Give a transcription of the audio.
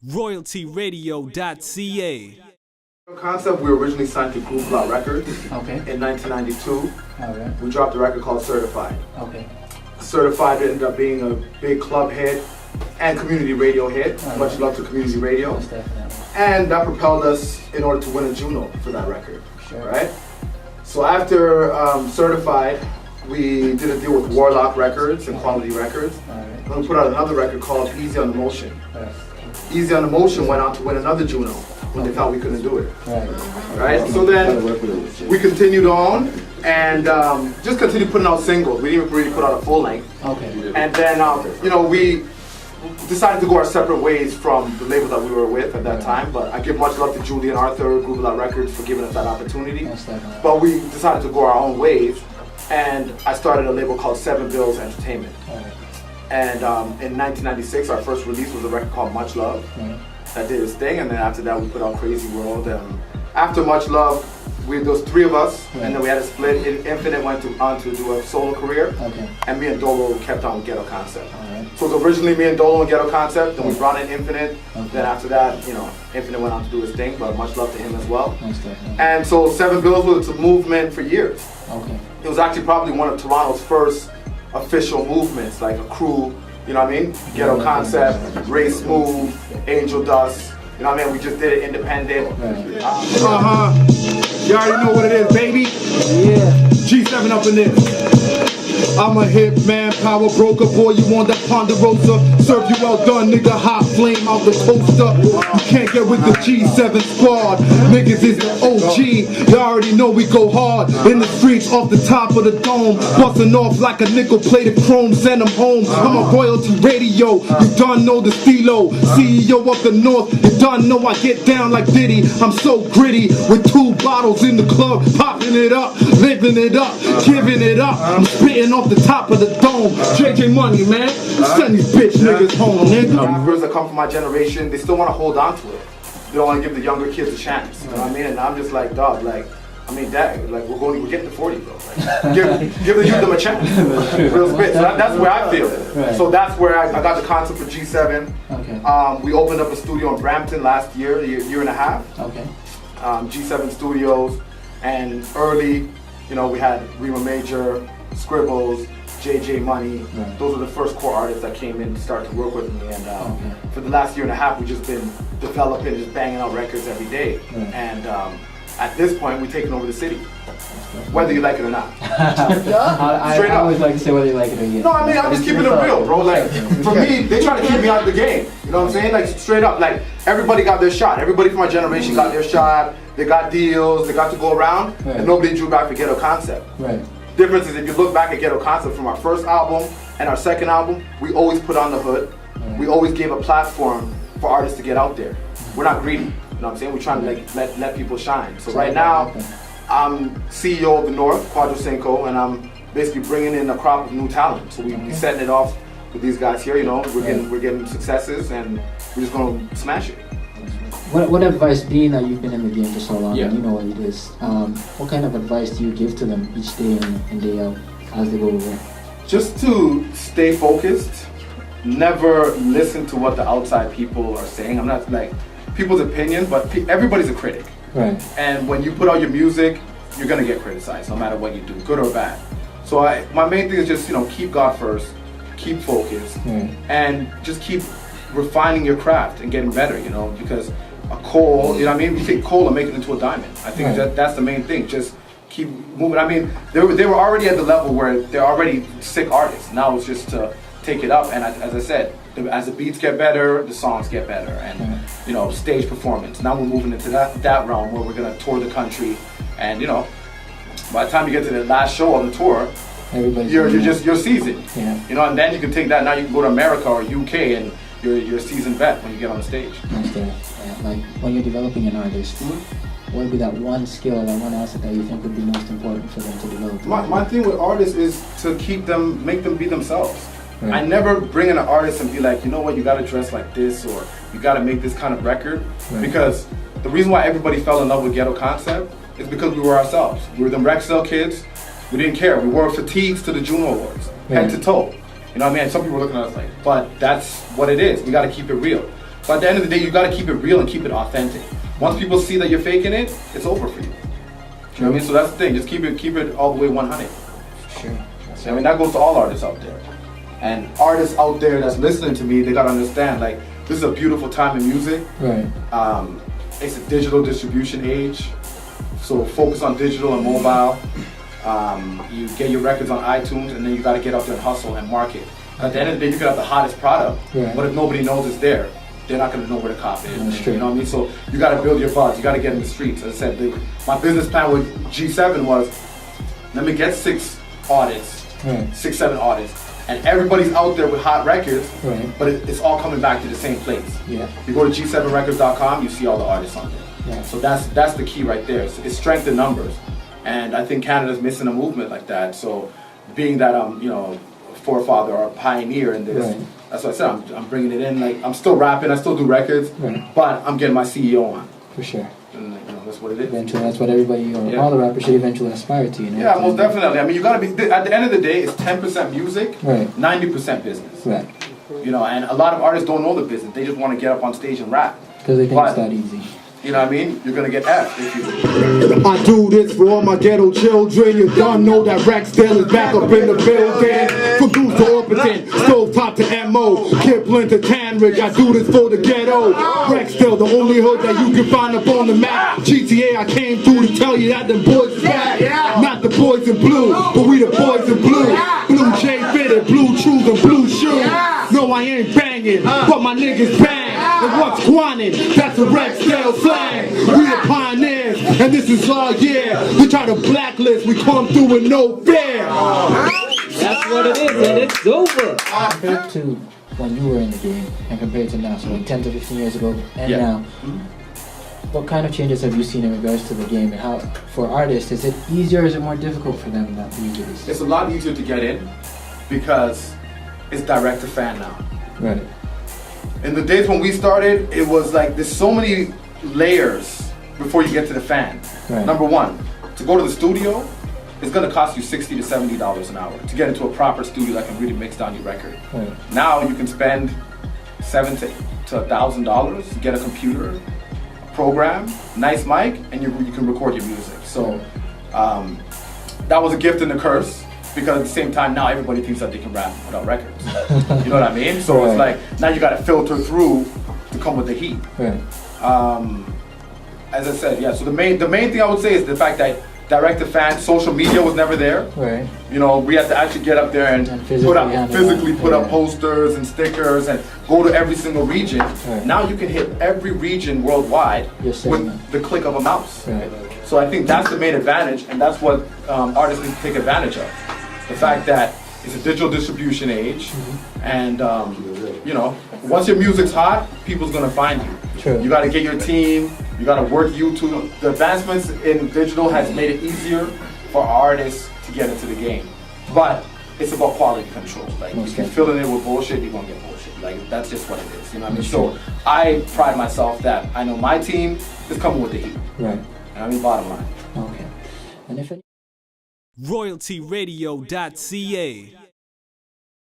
royaltyradio.ca. Concept, we were originally signed to Groove Lot Records in 1992. We dropped a record called Certified. Certified ended up being a big club hit and community radio hit. Much love to community radio. And that propelled us in order to win a Juno for that record. Right? So after Certified, we did a deal with Warlock Records and Quality Records. And we put out another record called Easy on the Motion. Easy on the Motion went on to win another Juno when they thought we couldn't do it. Right? So then we continued on and just continued putting out singles. We didn't really put out a full length. And then, we decided to go our separate ways from the label that we were with at that time. But I give much love to Julie and Arthur, Groove Lot Records, for giving us that opportunity. But we decided to go our own ways. And I started a label called Seven Bills Entertainment. And in 1996, our first release was a record called Much Love. That did its thing, and then after that we put out Crazy World. After Much Love, there was three of us, and then we had a split. Infinite went on to do a solo career, and me and Dolo kept on with Ghetto Concept. So it was originally me and Dolo and Ghetto Concept, then we brought in Infinite. Then after that, Infinite went on to do his thing, but much love to him as well. And so Seven Bills was a movement for years. It was actually probably one of Toronto's first official movements, like a crew, you know what I mean? Ghetto Concept, Ray Smooth, Angel Dust, you know what I mean? We just did it independent. You already know what it is, baby. G7 up in this. I'm a hip man, power broker, boy, you want that Ponderosa. Serve you well done, nigga, hot flame out the toaster. You can't get with the G7 squad. Niggas is the OG, you already know we go hard. In the streets, off the top of the dome, busting off like a nickel-plated chrome, send them home. I'm a royalty radio, you done know the stilo. CEO of the North, you done know I get down like Diddy. I'm so gritty, with 2 bottles in the club, popping it up, living it up, giving it up. I'm spitting off the top of the dome. JJ Money, man. Send these bitch niggas home, nigga. Rappers that come from my generation, they still want to hold on to it. They don't want to give the younger kids a chance. You know what I mean? And I'm just like, dog, dad, we're getting to 40, bro. Like, give the youth them a chance. Real spit. So that's where I feel. So that's where I got the concept for G7. We opened up a studio in Brampton last year, a year and a half. G7 Studios, and early, we had Rima Major, Scribbles, JJ Money. Those are the first core artists that came in to start to work with me. And for the last year and a half, we've just been developing, just banging out records every day. And at this point, we're taking over the city, whether you like it or not. I always like to say whether you like it or not. No, I mean, I'm just keeping it real, bro. Like, for me, they try to keep me out of the game. You know what I'm saying? Like, straight up, like, everybody got their shot. Everybody from my generation got their shot. They got deals, they got to go around, and nobody drew back for Ghetto Concept. Difference is, if you look back at Ghetto Concept from our first album and our second album, we always put on the hood. We always gave a platform for artists to get out there. We're not greedy, you know what I'm saying? We're trying to let people shine. So right now, I'm CEO of the North, Kwajo Cinqo, and I'm basically bringing in a crop of new talent. So we're setting it off with these guys here, we're getting successes, and we're just gonna smash it. What advice, being that you've been in the game for so long and you know what it is, what kind of advice do you give to them each day in and day out as they go over? Just to stay focused, never listen to what the outside people are saying. I'm not like people's opinions, but everybody's a critic. And when you put out your music, you're gonna get criticized no matter what you do, good or bad. So my main thing is just keep God first, keep focused, and just keep refining your craft and getting better. Because a coal, you take coal and make it into a diamond. I think that's the main thing. Just keep moving. I mean, they were already at the level where they're already sick artists. Now it's just to take it up. And as I said, as the beats get better, the songs get better, and stage performance. Now we're moving into that realm where we're gonna tour the country, and by the time you get to the last show on the tour, you're seasoned. And then you can take that. Now you can go to America or UK, and you're a seasoned vet when you get on the stage. Like when you're developing an artist, what would be that one skill, that one asset that you think would be most important for them to develop? My thing with artists is to make them be themselves. I never bring in an artist and be like, you know what, you gotta dress like this, or you gotta make this kind of record. Because the reason why everybody fell in love with Ghetto Concept is because we were ourselves. We were them Rexdale kids. We didn't care. We wore fatigues to the Juno Awards, head to toe. You know what I mean? And some people were looking at us like, but that's what it is. We gotta keep it real. So at the end of the day, you got to keep it real and keep it authentic. Once people see that you're faking it, it's over for you. You know what I mean? So that's the thing. Just keep it all the way 100. Sure. I mean, that goes to all artists out there. And artists out there that's listening to me, they got to understand, like, this is a beautiful time in music. Right. It's a digital distribution age. So focus on digital and mobile. You get your records on iTunes, and then you got to get out there and hustle and market. At the end of the day, you can have the hottest product, but if nobody knows it's there, they're not going to know where to cop it. You know what I mean? So you got to build your buzz. You got to get in the streets. As I said, my business plan with G7 was, let me get 6 artists, 6-7 artists, and everybody's out there with hot records, but it's all coming back to the same place. Yeah. You go to G7records.com, you see all the artists on there. Yeah. So that's the key right there. It's strength in numbers, and I think Canada's missing a movement like that. So being that I'm, you know, a forefather or a pioneer in this, that's what I said. I'm bringing it in. Like, I'm still rapping, I still do records, but I'm getting my CEO on. For sure. And, you know, that's what it is. Eventually, that's what everybody, or all the rappers should eventually aspire to, you know? Yeah, most definitely. I mean, you gotta be, at the end of the day, it's 10% music, 90% business. Right. You know, and a lot of artists don't know the business. They just want to get up on stage and rap. Because they think it's that easy. You know what I mean? You're gonna get F if you. I do this for all my ghetto children. You don't know that Rexdale is back up in the building. From Goose to Orpington, stove top to M.O. Kipling to Tanrick, I do this for the ghetto. Rexdale, the only hood that you can find up on the map. GTA, I came through to tell you that them boys is back. Not the boys in blue, but we the boys in blue. Blue J fitted, blue shoes and blue shoes. No, I ain't banging, but my niggas bang. And what's quanting? That's a Rexdale slang. We the pioneers, and this is our year. We try to blacklist, we come through with no fear. That's what it is, and it's over. Compared to when you were in the game, and compared to now, so like 10 to 15 years ago, and now, what kind of changes have you seen in regards to the game, and how, for artists, is it easier or is it more difficult for them that these days? It's a lot easier to get in because it's direct to fan now. Right. In the days when we started, it was like there's so many layers before you get to the fan. Number one, to go to the studio, it's gonna cost you $60 to $70 an hour to get into a proper studio that can really mix down your record. Now you can spend $700 to $1,000 to get a computer, a program, nice mic, and you can record your music. So that was a gift and a curse. Because at the same time, now everybody thinks that they can rap without records. You know what I mean? So it's like, now you got to filter through to come with the heat. As I said, so the main thing I would say is the fact that direct to fan, social media was never there. You know, we had to actually get up there and physically put up posters and stickers and go to every single region. Now you can hit every region worldwide with the click of a mouse. So I think that's the main advantage, and that's what artists need to take advantage of. The fact that it's a digital distribution age, and you know, once your music's hot, people's gonna find you. You gotta get your team, you gotta work YouTube. The advancements in digital has made it easier for artists to get into the game. But it's about quality control. Like, if you're filling it with bullshit, you're gonna get bullshit. Like, that's just what it is, you know what I mean? So I pride myself that I know my team is coming with the heat. And I mean, bottom line. Okay. And if royaltyradio.ca